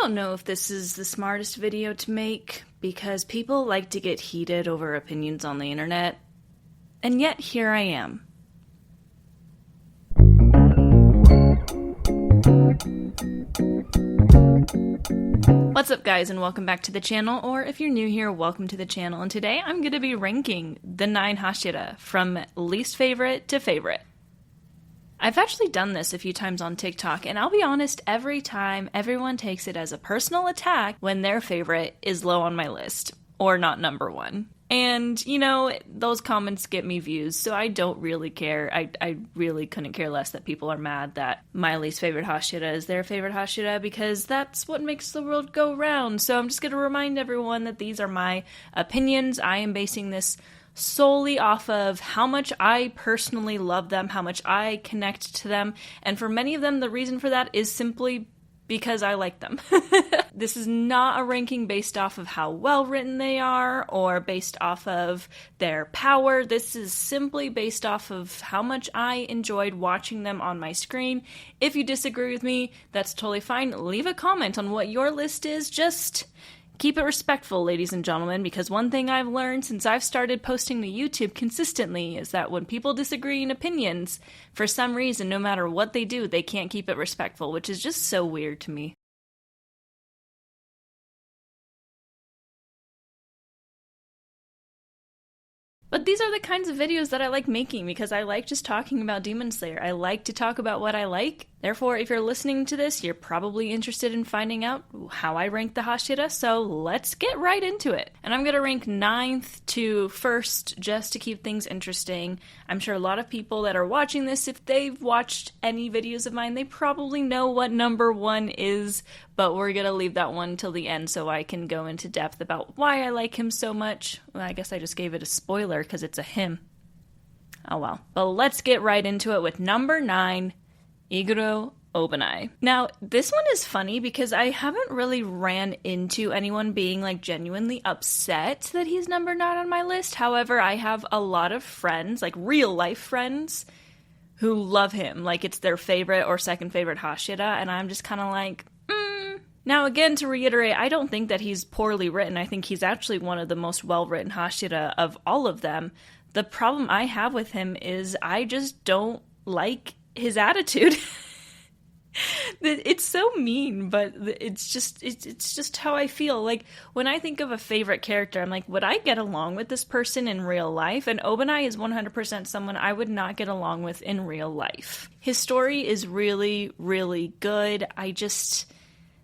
don't know if this is the smartest video to make, because people like to get heated over opinions on the internet, and yet here I am. What's up guys, and welcome back to the channel, or if you're new here, welcome to the channel, and today I'm going to be ranking the 9 Hashira from least favorite to favorite. I've actually done this a few times on TikTok, and I'll be honest, every time everyone takes it as a personal attack when their favorite is low on my list, or not number 1. And, you know, those comments get me views, so I don't really care. I really couldn't care less that people are mad that my least favorite Hashira is their favorite Hashira, because that's what makes the world go round. So I'm just going to remind everyone that these are my opinions. I am basing this solely off of how much I personally love them, how much I connect to them, and for many of them, the reason for that is simply because I like them. This is not a ranking based off of how well written they are or based off of their power. This is simply based off of how much I enjoyed watching them on my screen. If you disagree with me, that's totally fine. Leave a comment on what your list is. Just keep it respectful, ladies and gentlemen, because one thing I've learned since I've started posting to YouTube consistently is that when people disagree in opinions, for some reason, no matter what they do, they can't keep it respectful, which is just so weird to me. But these are the kinds of videos that I like making because I like just talking about Demon Slayer. I like to talk about what I like. Therefore, if you're listening to this, you're probably interested in finding out how I rank the Hashira, so let's get right into it. And I'm going to rank 9th to 1st just to keep things interesting. I'm sure a lot of people that are watching this, if they've watched any videos of mine, they probably know what number 1 is, but we're going to leave that one till the end so I can go into depth about why I like him so much. Well, I guess I just gave it a spoiler because it's a him. Oh well. But let's get right into it with number 9, Iguro Obanai. Now, this one is funny because I haven't really ran into anyone being like genuinely upset that he's number 9 on my list. However, I have a lot of friends, like real life friends, who love him. Like it's their favorite or second favorite Hashira, and I'm just kind of like, Now, again, to reiterate, I don't think that he's poorly written. I think he's actually one of the most well-written Hashira of all of them. The problem I have with him is I just don't like his attitude. It's so mean, but it's just how I feel. Like, when I think of a favorite character, I'm like, would I get along with this person in real life? And Obanai is 100% someone I would not get along with in real life. His story is really, really good.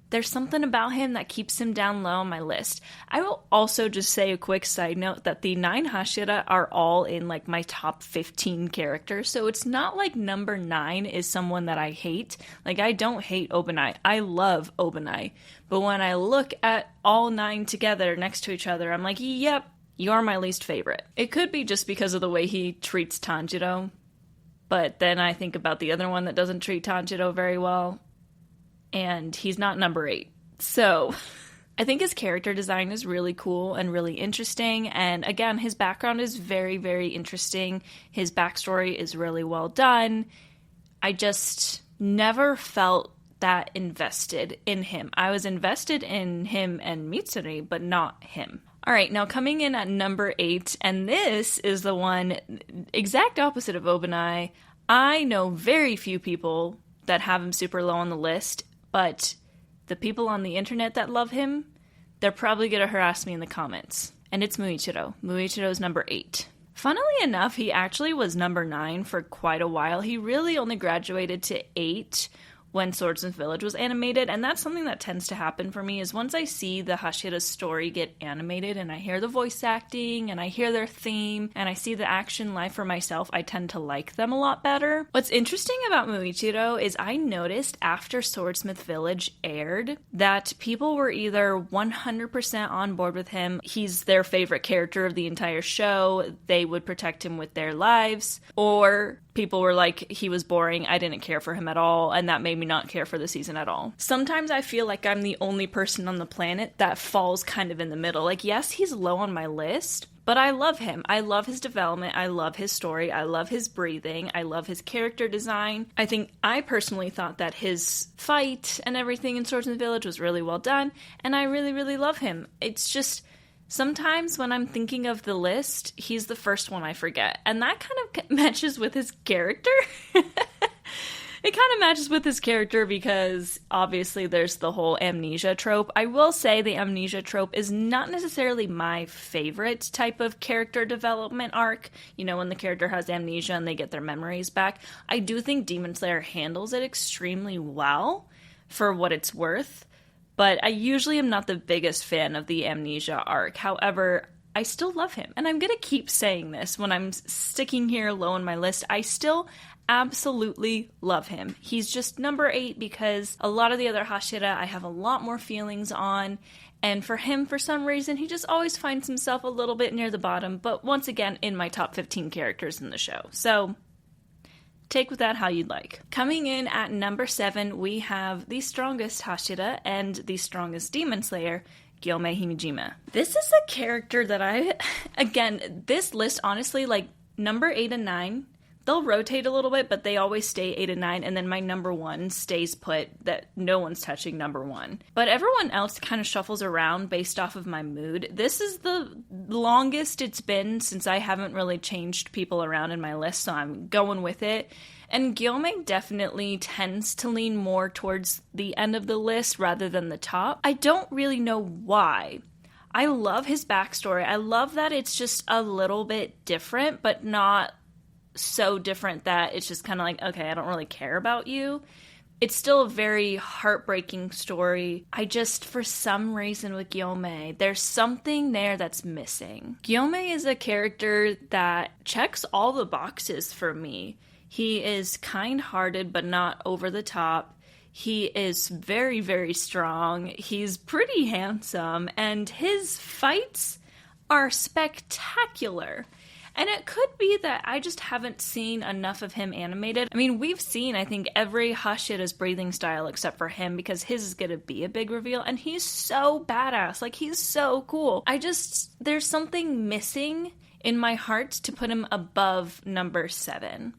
There's something about him that keeps him down low on my list. I will also just say a quick side note that the 9 Hashira are all in like my top 15 characters, so it's not like number 9 is someone that I hate. Like, I don't hate Obanai. I love Obanai. But when I look at all 9 together next to each other, I'm like, yep, you're my least favorite. It could be just because of the way he treats Tanjiro, but then I think about the other one that doesn't treat Tanjiro very well, and he's not number 8. So I think his character design is really cool and really interesting. And again, his background is very, very interesting. His backstory is really well done. I just never felt that invested in him. I was invested in him and Mitsuri, but not him. All right, now coming in at number 8, and this is the one exact opposite of Obanai. I know very few people that have him super low on the list, but the people on the internet that love him, they're probably going to harass me in the comments. And it's Muichiro. Muichiro's number 8. Funnily enough, he actually was number 9 for quite a while. He really only graduated to 8 when Swordsmith Village was animated, and that's something that tends to happen for me, is once I see the Hashira's story get animated and I hear the voice acting and I hear their theme and I see the action live for myself, I tend to like them a lot better. What's interesting about Muichiro is I noticed after Swordsmith Village aired that people were either 100% on board with him, he's their favorite character of the entire show, they would protect him with their lives, or people were like, he was boring, I didn't care for him at all, and that made me not care for the season at all. Sometimes I feel like I'm the only person on the planet that falls kind of in the middle. Like, yes, he's low on my list, but I love him. I love his development. I love his story. I love his breathing. I love his character design. I personally thought that his fight and everything in Swords in the Village was really well done, and I really, really love him. It's just, sometimes when I'm thinking of the list, he's the first one I forget, and that kind of matches with his character. It kind of matches with his character because obviously there's the whole amnesia trope. I will say the amnesia trope is not necessarily my favorite type of character development arc. You know, when the character has amnesia and they get their memories back. I do think Demon Slayer handles it extremely well for what it's worth, but I usually am not the biggest fan of the amnesia arc. However, I still love him, and I'm gonna keep saying this when I'm sticking here low on my list. I still absolutely love him. He's just number 8 because a lot of the other Hashira I have a lot more feelings on, and for him, for some reason, he just always finds himself a little bit near the bottom, but once again, in my top 15 characters in the show. So, take with that how you'd like. Coming in at number 7, we have the strongest Hashira and the strongest Demon Slayer, Gyomei Himejima. This is a character that again, this list, honestly, like, number 8 and 9, they'll rotate a little bit, but they always stay 8 and 9, and then my number 1 stays put, that no one's touching number 1. But everyone else kind of shuffles around based off of my mood. This is the longest it's been since I haven't really changed people around in my list, so I'm going with it. And Gyomei definitely tends to lean more towards the end of the list rather than the top. I don't really know why. I love his backstory. I love that it's just a little bit different, but not so different that it's just kind of like, okay, I don't really care about you. It's still a very heartbreaking story. For some reason with Gyomei, there's something there that's missing. Gyomei is a character that checks all the boxes for me. He is kind-hearted, but not over the top. He is very, very strong. He's pretty handsome, and his fights are spectacular. And it could be that I just haven't seen enough of him animated. I mean, we've seen, I think, every Hashira's breathing style except for him, because his is going to be a big reveal, and he's so badass. Like, he's so cool. There's something missing in my heart to put him above number 7.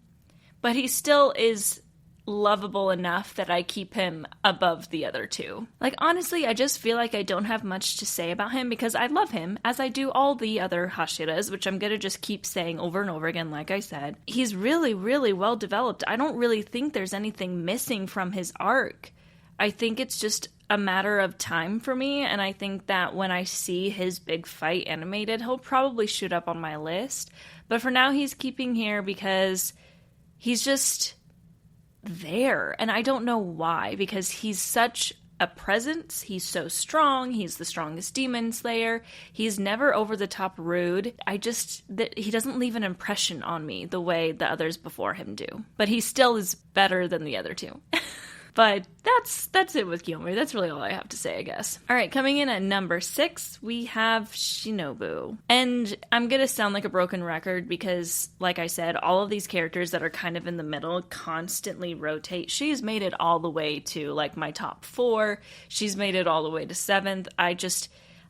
But he still is lovable enough that I keep him above the other 2. Like, honestly, I just feel like I don't have much to say about him because I love him, as I do all the other Hashiras, which I'm gonna just keep saying over and over again, like I said. He's really, really well developed. I don't really think there's anything missing from his arc. I think it's just a matter of time for me, and I think that when I see his big fight animated, he'll probably shoot up on my list. But for now, he's keeping here because he's just there, and I don't know why, because he's such a presence. He's so strong. He's the strongest demon slayer. He's never over the top rude. He doesn't leave an impression on me the way the others before him do, but he still is better than the other 2. But that's it with Gyomei. That's really all I have to say, I guess. All right, coming in at number 6, we have Shinobu. And I'm going to sound like a broken record because, like I said, all of these characters that are kind of in the middle constantly rotate. She's made it all the way to, like, my top 4. She's made it all the way to 7th.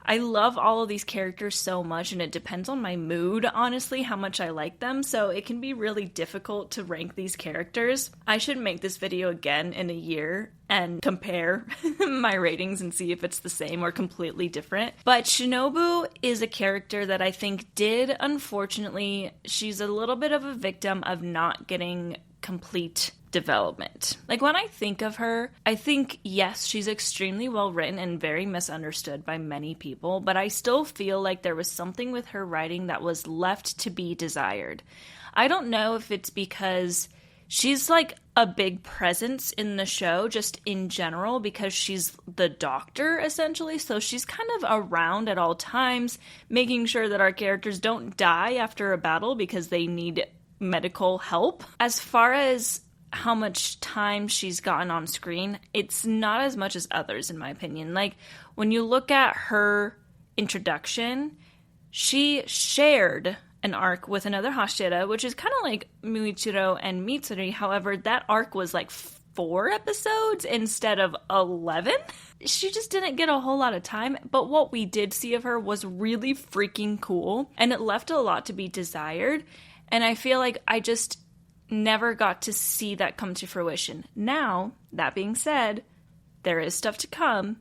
I love all of these characters so much, and it depends on my mood, honestly, how much I like them, so it can be really difficult to rank these characters. I should make this video again in a year and compare my ratings and see if it's the same or completely different. But Shinobu is a character that I think unfortunately, she's a little bit of a victim of not getting complete development. Like, when I think of her, I think, yes, she's extremely well written and very misunderstood by many people, but I still feel like there was something with her writing that was left to be desired. I don't know if it's because she's like a big presence in the show just in general, because she's the doctor essentially, so she's kind of around at all times, making sure that our characters don't die after a battle because they need medical help. As far as how much time she's gotten on screen, it's not as much as others, in my opinion. Like, when you look at her introduction, she shared an arc with another Hashira, which is kind of like Muichiro and Mitsuri. However, that arc was like 4 episodes instead of 11. She just didn't get a whole lot of time, but what we did see of her was really freaking cool, and it left a lot to be desired, and I feel like I just never got to see that come to fruition. Now, that being said, there is stuff to come,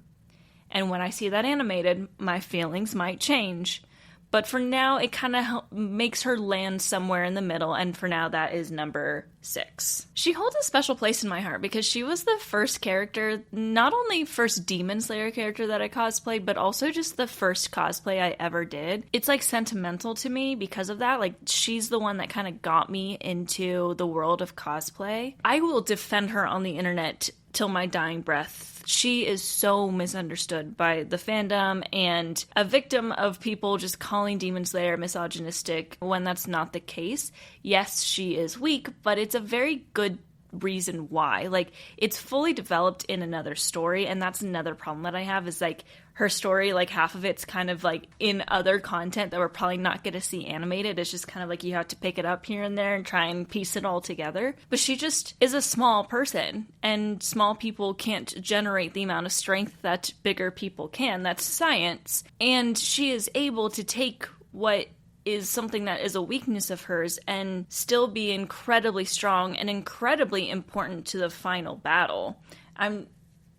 and when I see that animated, my feelings might change. But for now, it kind of makes her land somewhere in the middle, and for now, that is number 6. She holds a special place in my heart because she was the first character, not only first Demon Slayer character that I cosplayed, but also just the first cosplay I ever did. It's like sentimental to me because of that. Like, she's the one that kind of got me into the world of cosplay. I will defend her on the internet till my dying breath. She is so misunderstood by the fandom and a victim of people just calling Demon Slayer misogynistic when that's not the case. Yes, she is weak, but it's a very good reason why. Like, it's fully developed in another story, and that's another problem that I have is, like, her story, like, half of it's kind of, like, in other content that we're probably not going to see animated. It's just kind of like you have to pick it up here and there and try and piece it all together. But she just is a small person, and small people can't generate the amount of strength that bigger people can. That's science. And she is able to take what is something that is a weakness of hers and still be incredibly strong and incredibly important to the final battle. I'm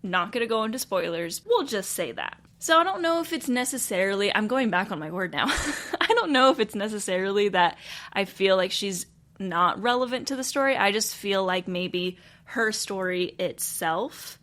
not going to go into spoilers. We'll just say that. So I don't know if it's necessarily, I'm going back on my word now. I don't know if it's necessarily that I feel like she's not relevant to the story. I just feel like maybe her story itself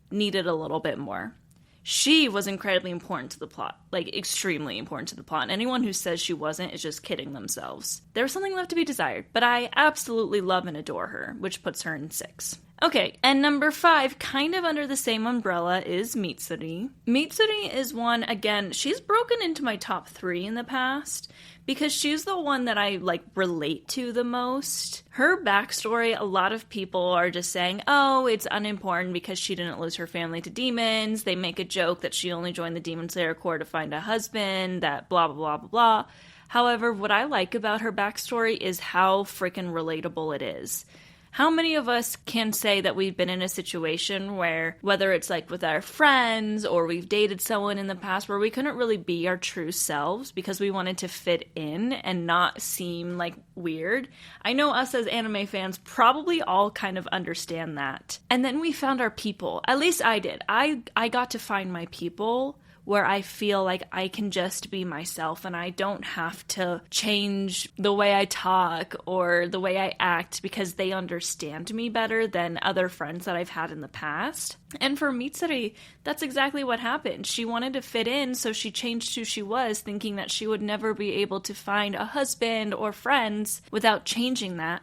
needed a little bit more. She was incredibly important to the plot, like extremely important to the plot. And anyone who says she wasn't is just kidding themselves. There was something left to be desired, but I absolutely love and adore her, which puts her in 6. Okay, and number 5, kind of under the same umbrella, is Mitsuri. Mitsuri is one, again, she's broken into my top 3 in the past, because she's the one that I, like, relate to the most. Her backstory, a lot of people are just saying, oh, it's unimportant because she didn't lose her family to demons. They make a joke that she only joined the Demon Slayer Corps to find a husband, that blah, blah, blah, blah, blah. However, what I like about her backstory is how freaking relatable it is. How many of us can say that we've been in a situation where, whether it's like with our friends or we've dated someone in the past where we couldn't really be our true selves because we wanted to fit in and not seem like weird? I know us as anime fans probably all kind of understand that. And then we found our people. At least I did. I got to find my people where I feel like I can just be myself and I don't have to change the way I talk or the way I act because they understand me better than other friends that I've had in the past. And for Mitsuri, that's exactly what happened. She wanted to fit in, so she changed who she was, thinking that she would never be able to find a husband or friends without changing that.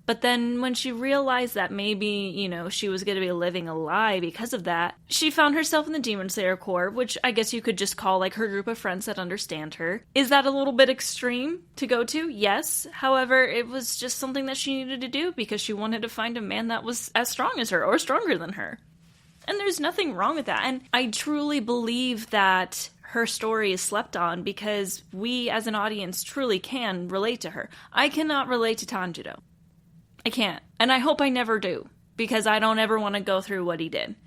But then when she realized that maybe, you know, she was going to be living a lie because of that, she found herself in the Demon Slayer Corps, which I guess you could just call like her group of friends that understand her. Is that a little bit extreme to go to? Yes. However, it was just something that she needed to do because she wanted to find a man that was as strong as her or stronger than her. And there's nothing wrong with that. And I truly believe that her story is slept on because we as an audience truly can relate to her. I cannot relate to Tanjiro. I can't. And I hope I never do, because I don't ever want to go through what he did.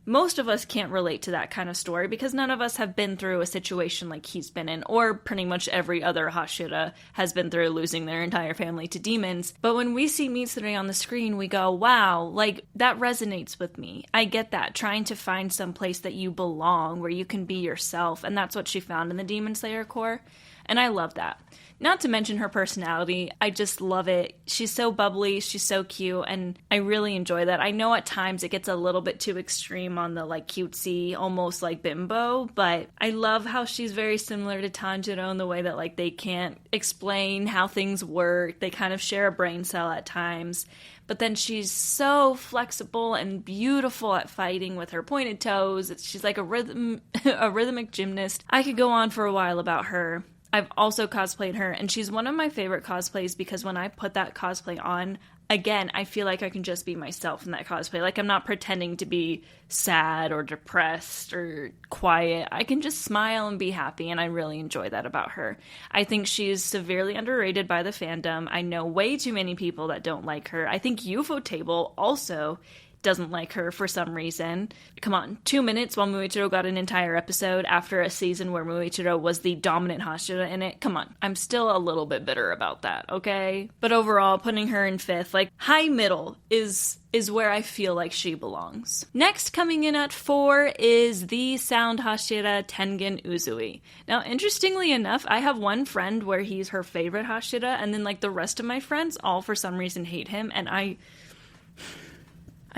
Most of us can't relate to that kind of story because none of us have been through a situation like he's been in, or pretty much every other Hashira has been through, losing their entire family to demons. But when we see Mitsuri on the screen, we go, wow, like, that resonates with me. I get that, trying to find some place that you belong, where you can be yourself, and that's what she found in the Demon Slayer Corps, and I love that. Not to mention her personality, I just love it. She's so bubbly, she's so cute, and I really enjoy that. I know at times it gets a little bit too extreme on the like cutesy, almost like bimbo, but I love how she's very similar to Tanjiro in the way that like they can't explain how things work. They kind of share a brain cell at times. But then she's so flexible and beautiful at fighting with her pointed toes. She's like a rhythmic gymnast. I could go on for a while about her. I've also cosplayed her, and she's one of my favorite cosplays because when I put that cosplay on, again, I feel like I can just be myself in that cosplay. Like, I'm not pretending to be sad or depressed or quiet. I can just smile and be happy, and I really enjoy that about her. I think she's severely underrated by the fandom. I know way too many people that don't like her. I think UFO Table also doesn't like her for some reason. Come on, 2 minutes while Muichiro got an entire episode after a season where Muichiro was the dominant Hashira in it. Come on, I'm still a little bit bitter about that, okay? But overall, putting her in 5th, like, high middle is where I feel like she belongs. Next, coming in at 4 is the sound Hashira Tengen Uzui. Now, interestingly enough, I have one friend where he's her favorite Hashira, and then, like, the rest of my friends all for some reason hate him, and I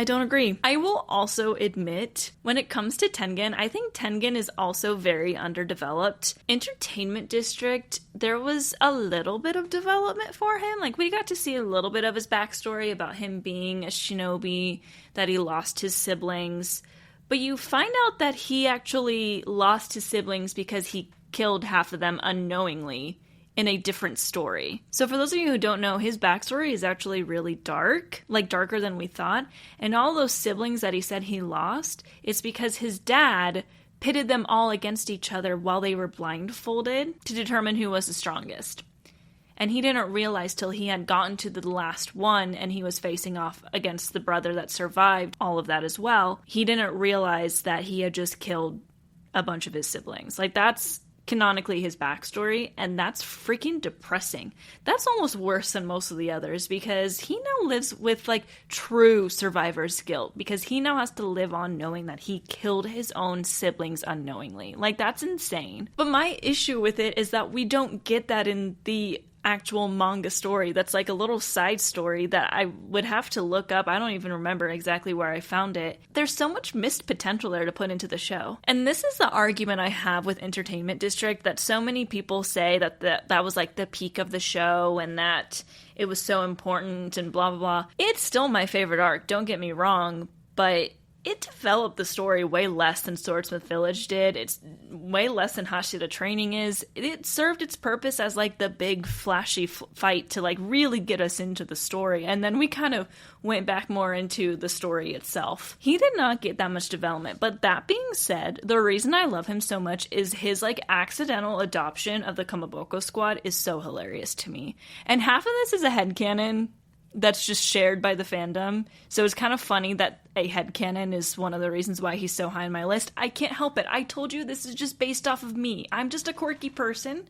don't agree. I will also admit, when it comes to Tengen, I think Tengen is also very underdeveloped. Entertainment District, there was a little bit of development for him. Like, we got to see a little bit of his backstory about him being a shinobi, that he lost his siblings. But you find out that he actually lost his siblings because he killed half of them unknowingly in a different story. So for those of you who don't know, his backstory is actually really dark, like darker than we thought. And all those siblings that he said he lost, it's because his dad pitted them all against each other while they were blindfolded to determine who was the strongest. And he didn't realize till he had gotten to the last one and he was facing off against the brother that survived all of that as well. He didn't realize that he had just killed a bunch of his siblings. Like, that's canonically his backstory, and that's freaking depressing. That's almost worse than most of the others, because he now lives with, like, true survivor's guilt, because he now has to live on knowing that he killed his own siblings unknowingly. Like, that's insane. But my issue with it is that we don't get that in the actual manga story. That's like a little side story that I would have to look up. I don't even remember exactly where I found it. There's so much missed potential there to put into the show. And this is the argument I have with Entertainment District, that so many people say that that was like the peak of the show and that it was so important and blah blah blah. It's still my favorite arc, don't get me wrong, but it developed the story way less than Swordsmith Village did. It's way less than Hashira Training is. It served its purpose as, like, the big flashy fight to, like, really get us into the story. And then we kind of went back more into the story itself. He did not get that much development. But that being said, the reason I love him so much is his, like, accidental adoption of the Kamaboko Squad is so hilarious to me. And half of this is a headcanon that's just shared by the fandom. So it's kind of funny that a headcanon is one of the reasons why he's so high on my list. I can't help it. I told you this is just based off of me. I'm just a quirky person.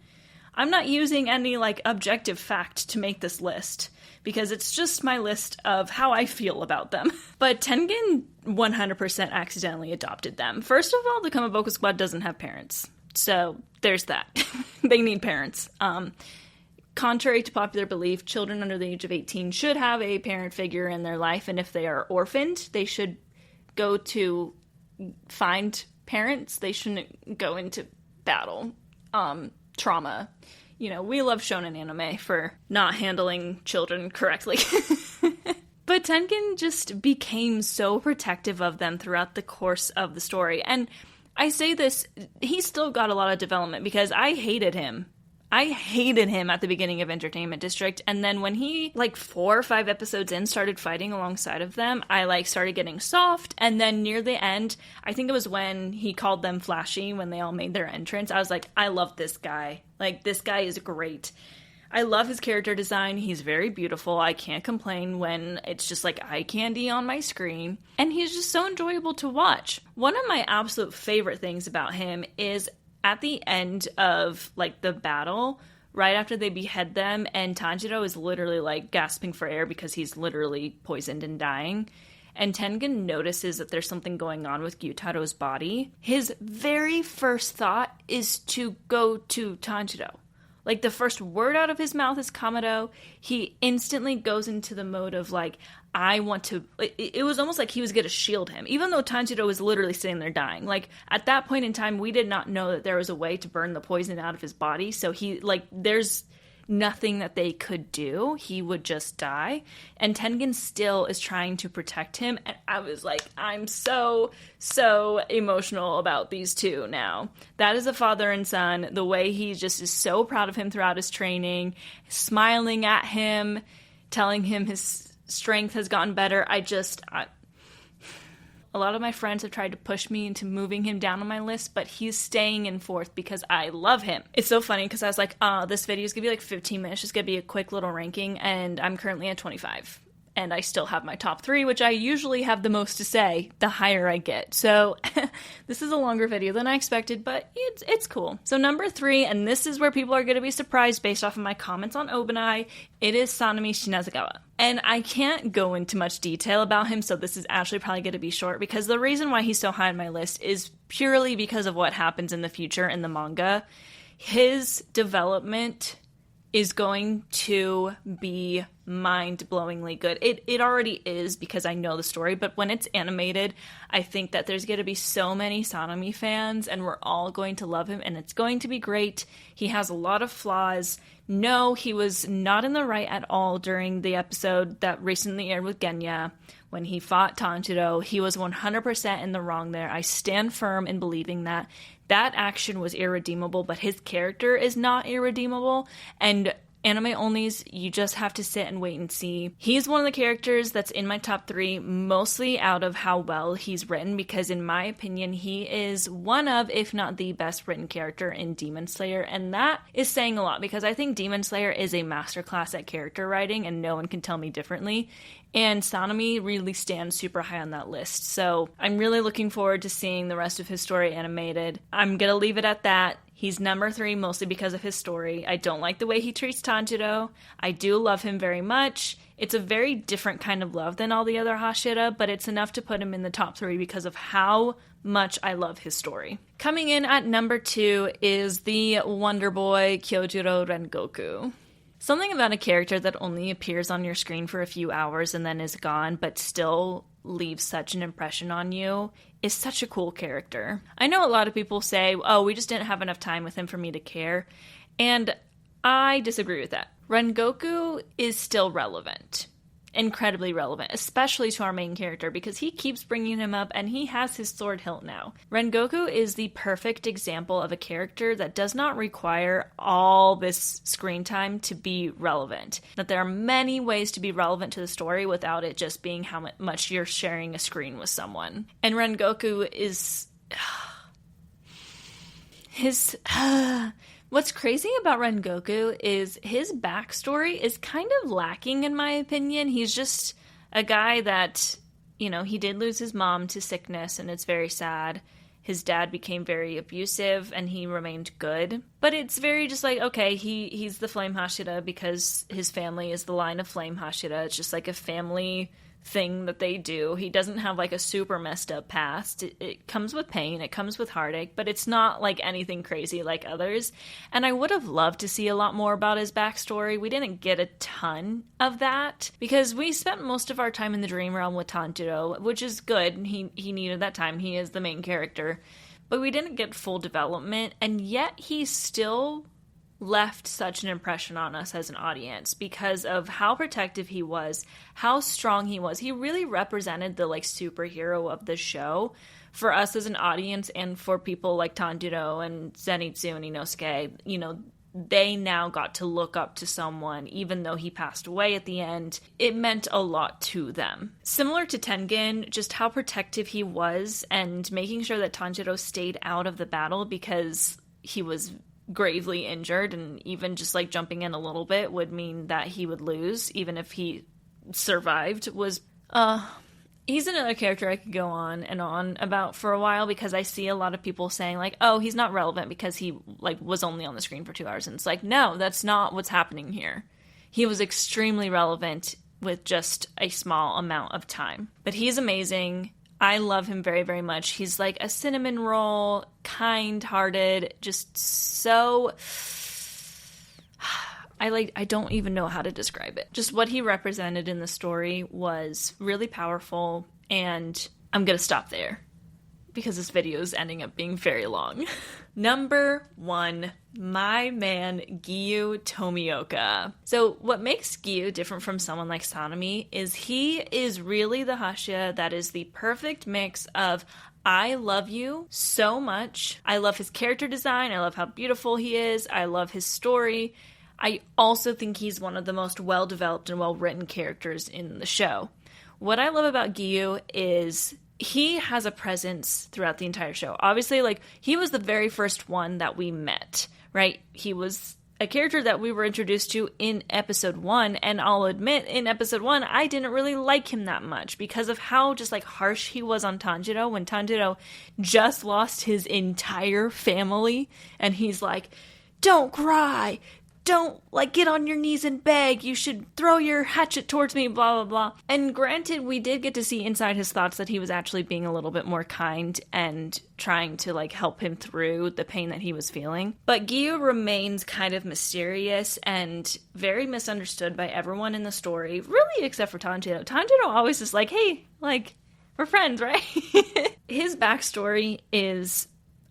I'm not using any, like, objective fact to make this list, because it's just my list of how I feel about them. But Tengen 100% accidentally adopted them. First of all, the Kamaboko Squad doesn't have parents. So there's that. They need parents. Contrary to popular belief, children under the age of 18 should have a parent figure in their life, and if they are orphaned, they should go to find parents. They shouldn't go into battle. Trauma. You know, we love shonen anime for not handling children correctly. But Tengen just became so protective of them throughout the course of the story. And I say this, he still got a lot of development, because I hated him. I hated him at the beginning of Entertainment District, and then when he, like, 4 or 5 episodes in, started fighting alongside of them, I, like, started getting soft, and then near the end, I think it was when he called them Flashy, when they all made their entrance, I was like, I love this guy. Like, this guy is great. I love his character design. He's very beautiful. I can't complain when it's just, like, eye candy on my screen, and he's just so enjoyable to watch. One of my absolute favorite things about him is at the end of, like, the battle, right after they behead them, and Tanjiro is literally, like, gasping for air because he's literally poisoned and dying, and Tengen notices that there's something going on with Gyutaro's body, his very first thought is to go to Tanjiro. Like, the first word out of his mouth is Kamado. He instantly goes into the mode of, like, I want to... It was almost like he was going to shield him, even though Tanjiro was literally sitting there dying. Like, at that point in time, we did not know that there was a way to burn the poison out of his body. So he, like, there's nothing that they could do. He would just die. And Tengen still is trying to protect him. And I was like, I'm so emotional about these two now. That is a father and son. The way he just is so proud of him throughout his training, smiling at him, telling him his strength has gotten better. A lot of my friends have tried to push me into moving him down on my list, but he's staying in 4th because I love him. It's so funny because I was like, this video is going to be like 15 minutes. It's going to be a quick little ranking, and I'm currently at 25. And I still have my top 3, which I usually have the most to say the higher I get. So this is a longer video than I expected, but it's cool. So number 3, and this is where people are going to be surprised based off of my comments on Obanai, it is Sanemi Shinazugawa. And I can't go into much detail about him, so this is actually probably going to be short, because the reason why he's so high on my list is purely because of what happens in the future in the manga. His development is going to be mind-blowingly good. It already is because I know the story, but when it's animated, I think that there's going to be so many Sanemi fans, and we're all going to love him, and it's going to be great. He has a lot of flaws. No, he was not in the right at all during the episode that recently aired with Genya. When he fought Tanjiro, he was 100% in the wrong there. I stand firm in believing that. That action was irredeemable, but his character is not irredeemable, and anime onlys, you just have to sit and wait and see. He's one of the characters that's in my top 3, mostly out of how well he's written, because in my opinion, he is one of, if not the best written character in Demon Slayer, and that is saying a lot, because I think Demon Slayer is a masterclass at character writing, and no one can tell me differently. And Sanemi really stands super high on that list. So I'm really looking forward to seeing the rest of his story animated. I'm going to leave it at that. He's number 3 mostly because of his story. I don't like the way he treats Tanjiro. I do love him very much. It's a very different kind of love than all the other Hashira, but it's enough to put him in the top 3 because of how much I love his story. Coming in at number 2 is the Wonder Boy Kyojuro Rengoku. Something about a character that only appears on your screen for a few hours and then is gone, but still leaves such an impression on you, is such a cool character. I know a lot of people say, oh, we just didn't have enough time with him for me to care, and I disagree with that. Rengoku is still relevant. Incredibly relevant, especially to our main character, because he keeps bringing him up and he has his sword hilt now. Rengoku is the perfect example of a character that does not require all this screen time to be relevant. That there are many ways to be relevant to the story without it just being how much you're sharing a screen with someone. And Rengoku is... What's crazy about Rengoku is his backstory is kind of lacking, in my opinion. He's just a guy that, he did lose his mom to sickness, and it's very sad. His dad became very abusive, and he remained good. But it's very just like, okay, he's the Flame Hashira because his family is the line of Flame Hashira. It's just like a family thing that they do. He doesn't have like a super messed up past. It comes with pain, it comes with heartache, but it's not like anything crazy like others. And I would have loved to see a lot more about his backstory. We didn't get a ton of that because we spent most of our time in the dream realm with Tanjiro, which is good. He needed that time. He is the main character. But we didn't get full development, and yet he still left such an impression on us as an audience because of how protective he was, how strong he was. He really represented the superhero of the show for us as an audience, and for people like Tanjiro and Zenitsu and Inosuke. They now got to look up to someone, even though he passed away at the end. It meant a lot to them. Similar to Tengen, just how protective he was and making sure that Tanjiro stayed out of the battle because he was gravely injured, and even just jumping in a little bit would mean that he would lose, even if he survived. He's another character I could go on and on about for a while, because I see a lot of people saying oh, he's not relevant because he was only on the screen for 2 hours, and it's no, that's not what's happening here. He was extremely relevant with just a small amount of time, but he's amazing. I love him very, very much. He's like a cinnamon roll, kind-hearted, just so... I don't even know how to describe it. Just what he represented in the story was really powerful, and I'm gonna stop there because this video is ending up being very long. Number 1, my man Giyu Tomioka. So what makes Giyu different from someone like Sanemi is he is really the Hashira that is the perfect mix of I love you so much. I love his character design. I love how beautiful he is. I love his story. I also think he's one of the most well-developed and well-written characters in the show. What I love about Giyu is he has a presence throughout the entire show. Obviously, like, he was the very first one that we met, right? He was a character that we were introduced to in episode 1, and I'll admit, in episode 1, I didn't really like him that much because of how just, like, harsh he was on Tanjiro when Tanjiro just lost his entire family, and he's like, don't cry, don't, like, get on your knees and beg, you should throw your hatchet towards me, blah, blah, blah. And granted, we did get to see inside his thoughts that he was actually being a little bit more kind and trying to, like, help him through the pain that he was feeling. But Giyu remains kind of mysterious and very misunderstood by everyone in the story, really except for Tanjiro. Tanjiro always is like, hey, like, we're friends, right? His backstory is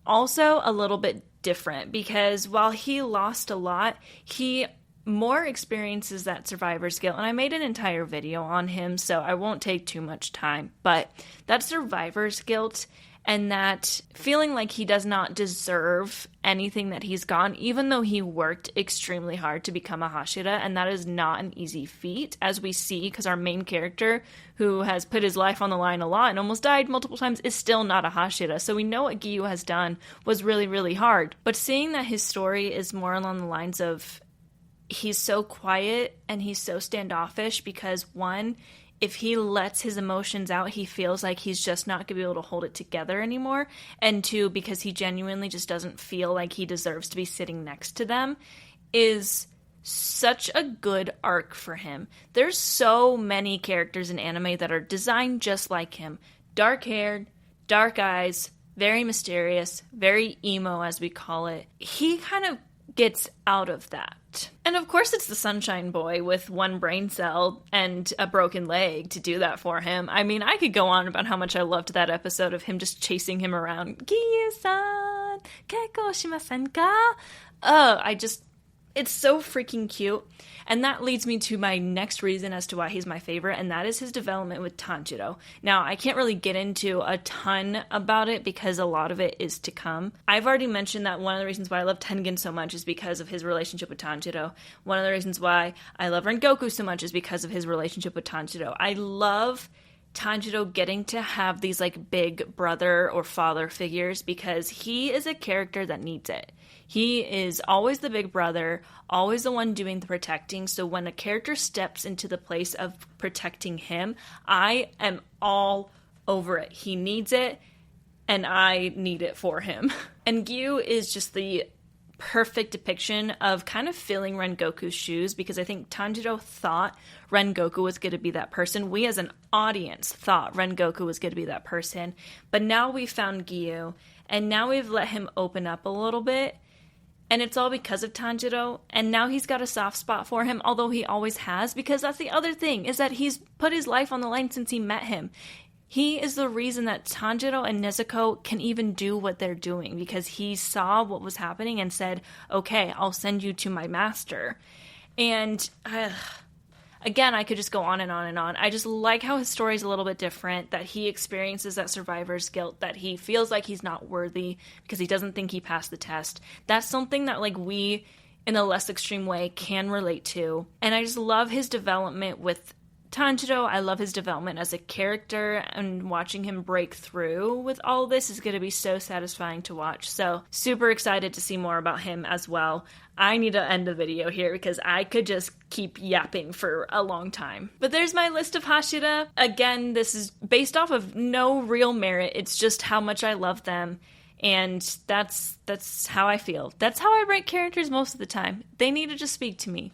also a little bit different because while he lost a lot, he more experiences that survivor's guilt. And I made an entire video on him, so I won't take too much time. But that survivor's guilt and that feeling like he does not deserve anything that he's gotten, even though he worked extremely hard to become a Hashira, and that is not an easy feat, as we see, because our main character, who has put his life on the line a lot and almost died multiple times, is still not a Hashira. So we know what Giyu has done was really, really hard. But seeing that his story is more along the lines of he's so quiet and he's so standoffish because, one, if he lets his emotions out, he feels like he's just not going to be able to hold it together anymore. And two, because he genuinely just doesn't feel like he deserves to be sitting next to them, is such a good arc for him. There's so many characters in anime that are designed just like him. Dark-haired, dark eyes, very mysterious, very emo, as we call it. He kind of gets out of that. And of course it's the Sunshine Boy with one brain cell and a broken leg to do that for him. I mean, I could go on about how much I loved that episode of him just chasing him around. Giyu-san, keiko shimasen ka? It's so freaking cute. And that leads me to my next reason as to why he's my favorite, and that is his development with Tanjiro. Now, I can't really get into a ton about it because a lot of it is to come. I've already mentioned that one of the reasons why I love Tengen so much is because of his relationship with Tanjiro. One of the reasons why I love Rengoku so much is because of his relationship with Tanjiro. I love Tanjiro getting to have these, like, big brother or father figures because he is a character that needs it. He is always the big brother, always the one doing the protecting, so when a character steps into the place of protecting him, I am all over it. He needs it, and I need it for him. And Giyu is just the perfect depiction of kind of filling Rengoku's shoes, because I think Tanjiro thought Rengoku was going to be that person. We as an audience thought Rengoku was going to be that person, but now we've found Giyu, and now we've let him open up a little bit. And it's all because of Tanjiro, and now he's got a soft spot for him, although he always has, because that's the other thing, is that he's put his life on the line since he met him. He is the reason that Tanjiro and Nezuko can even do what they're doing, because he saw what was happening and said, okay, I'll send you to my master. And again, I could just go on and on and on. I just like how his story is a little bit different, that he experiences that survivor's guilt, that he feels like he's not worthy because he doesn't think he passed the test. That's something that, like, we, in a less extreme way, can relate to. And I just love his development with Tanjiro. I love his development as a character, and watching him break through with all this is going to be so satisfying to watch. So super excited to see more about him as well. I need to end the video here because I could just keep yapping for a long time. But there's my list of Hashira. Again, this is based off of no real merit. It's just how much I love them. And that's how I feel. That's how I rank characters most of the time. They need to just speak to me.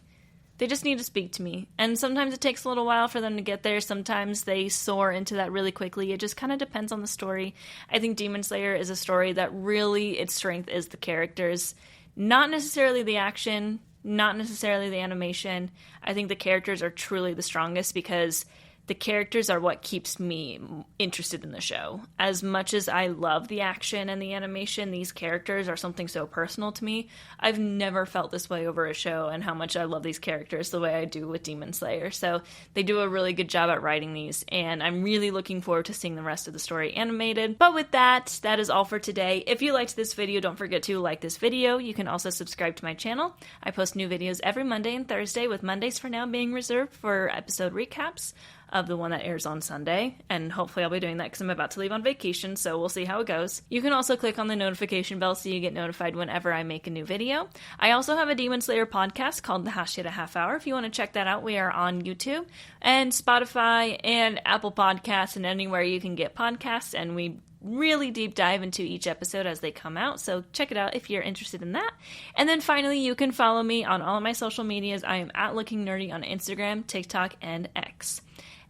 They just need to speak to me. And sometimes it takes a little while for them to get there. Sometimes they soar into that really quickly. It just kind of depends on the story. I think Demon Slayer is a story that really, its strength is the characters. Not necessarily the action, not necessarily the animation. I think the characters are truly the strongest because the characters are what keeps me interested in the show. As much as I love the action and the animation, these characters are something so personal to me. I've never felt this way over a show and how much I love these characters the way I do with Demon Slayer. So they do a really good job at writing these, and I'm really looking forward to seeing the rest of the story animated. But with that, that is all for today. If you liked this video, don't forget to like this video. You can also subscribe to my channel. I post new videos every Monday and Thursday, with Mondays for now being reserved for episode recaps of the one that airs on Sunday, and hopefully I'll be doing that because I'm about to leave on vacation, so we'll see how it goes. You can also click on the notification bell so you get notified whenever I make a new video. I also have a Demon Slayer podcast called the Hashira Half Hour. If you want to check that out, we are on YouTube and Spotify and Apple Podcasts and anywhere you can get podcasts, and we really deep dive into each episode as they come out, so check it out if you're interested in that. And then finally, you can follow me on all of my social medias. I am at Looking Nerdy on Instagram, TikTok, and X.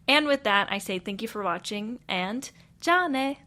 And with that, I say thank you for watching, and ja ne!